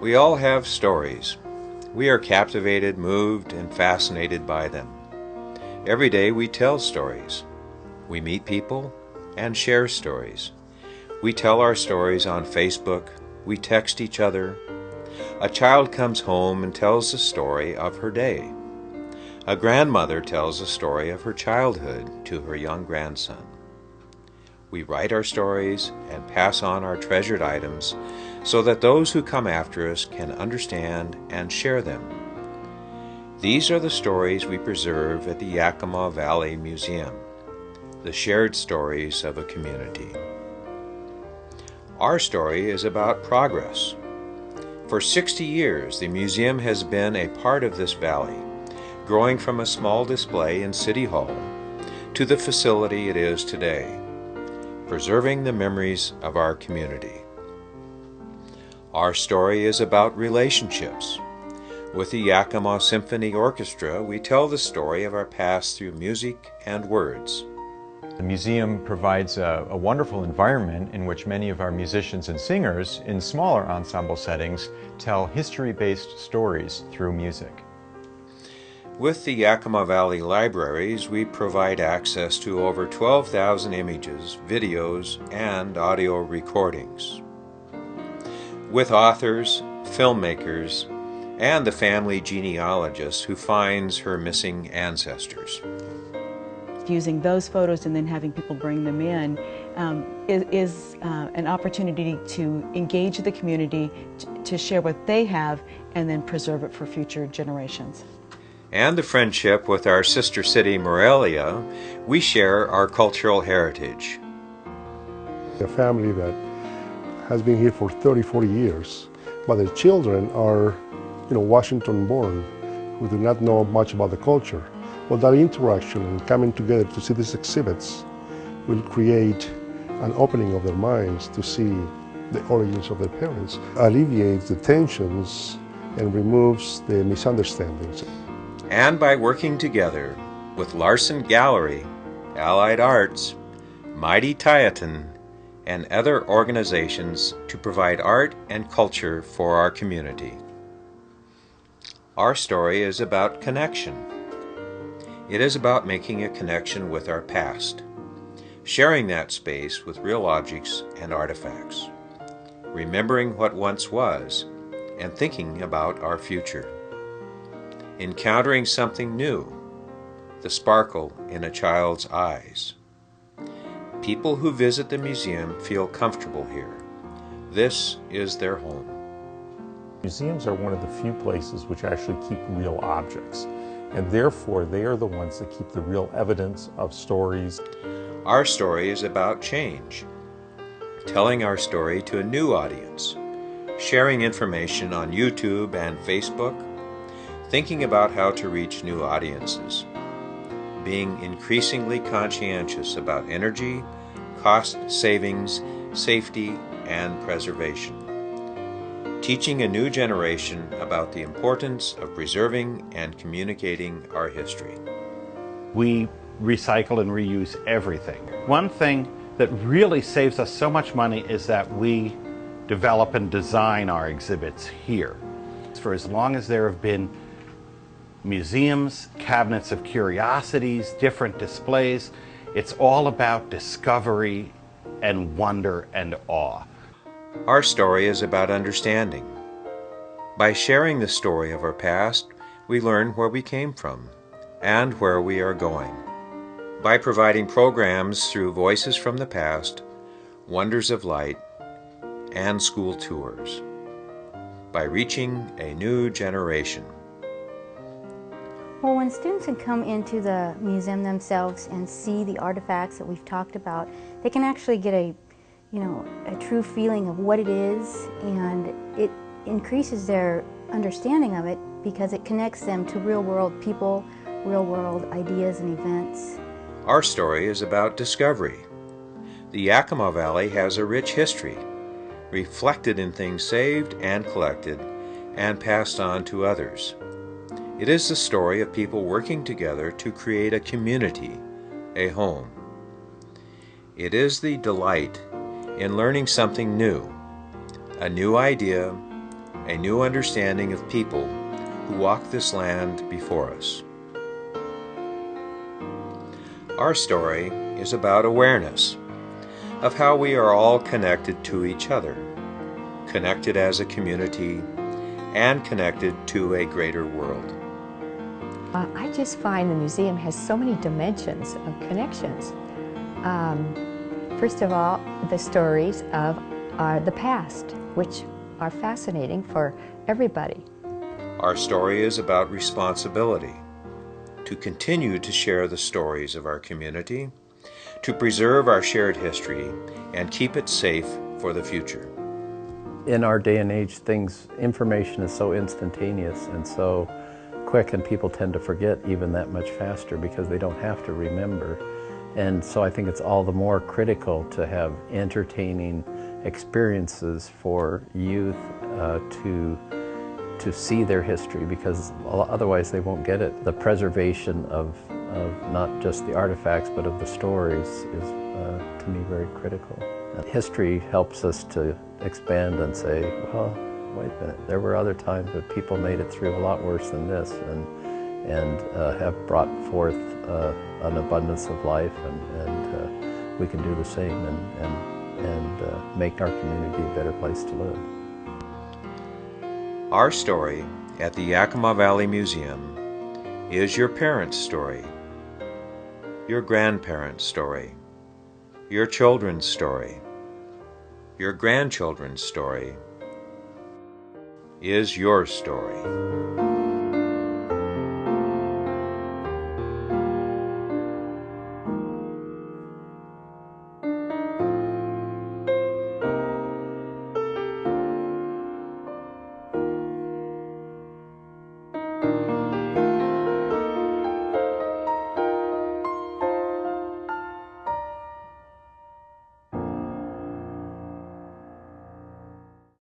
We all have stories. We are captivated, moved, and fascinated by them. Every day we tell stories. We meet people and share stories. We tell our stories on Facebook. We text each other. A child comes home and tells the story of her day. A grandmother tells the story of her childhood to her young grandson. We write our stories and pass on our treasured items so that those who come after us can understand and share them. These are the stories we preserve at the Yakima Valley Museum, the shared stories of a community. Our story is about progress. For 60 years, the museum has been a part of this valley, growing from a small display in City Hall to the facility it is today, preserving the memories of our community. Our story is about relationships. With the Yakima Symphony Orchestra, we tell the story of our past through music and words. The museum provides a wonderful environment in which many of our musicians and singers in smaller ensemble settings tell history-based stories through music. With the Yakima Valley Libraries, we provide access to over 12,000 images, videos, and audio recordings. With authors, filmmakers, and the family genealogist who finds her missing ancestors. Using those photos and then having people bring them in is an opportunity to engage the community, to share what they have, and then preserve it for future generations. And the friendship with our sister city, Morelia, we share our cultural heritage. A family that has been here for 30, 40 years, but their children are, Washington born, who do not know much about the culture. Well, that interaction and coming together to see these exhibits will create an opening of their minds to see the origins of their parents, alleviates the tensions and removes the misunderstandings. And by working together with Larson Gallery, Allied Arts, Mighty Tieton, and other organizations to provide art and culture for our community. Our story is about connection. It is about making a connection with our past, sharing that space with real objects and artifacts, remembering what once was, and thinking about our future. Encountering something new, the sparkle in a child's eyes. People who visit the museum feel comfortable here. This is their home. Museums are one of the few places which actually keep real objects, and therefore they are the ones that keep the real evidence of stories. Our story is about change, telling our story to a new audience, sharing information on YouTube and Facebook, thinking about how to reach new audiences, being increasingly conscientious about energy, cost savings, safety, and preservation. Teaching a new generation about the importance of preserving and communicating our history. We recycle and reuse everything. One thing that really saves us so much money is that we develop and design our exhibits here. For as long as there have been museums, cabinets of curiosities, different displays, it's all about discovery and wonder and awe. Our story is about understanding. By sharing the story of our past, we learn where we came from and where we are going. By providing programs through Voices from the Past, Wonders of Light, and school tours. By reaching a new generation. Well, when students can come into the museum themselves and see the artifacts that we've talked about, they can actually get a true feeling of what it is, and it increases their understanding of it because it connects them to real-world people, real-world ideas and events. Our story is about discovery. The Yakima Valley has a rich history, reflected in things saved and collected and passed on to others. It is the story of people working together to create a community, a home. It is the delight in learning something new, a new idea, a new understanding of people who walk this land before us. Our story is about awareness of how we are all connected to each other, connected as a community, and connected to a greater world. I just find the museum has so many dimensions of connections. First of all, the stories of the past, which are fascinating for everybody. Our story is about responsibility, to continue to share the stories of our community, to preserve our shared history, and keep it safe for the future. In our day and age, information is so instantaneous and so quick, and people tend to forget even that much faster because they don't have to remember. And so I think it's all the more critical to have entertaining experiences for youth to see their history, because otherwise they won't get it. The preservation of not just the artifacts but of the stories is to me very critical. History helps us to expand and say, well, wait a minute, there were other times that people made it through a lot worse than this, and have brought forth an abundance of life, and we can do the same and make our community a better place to live. Our story at the Yakima Valley Museum is your parents' story, your grandparents' story, your children's story, your grandchildren's story, is your story.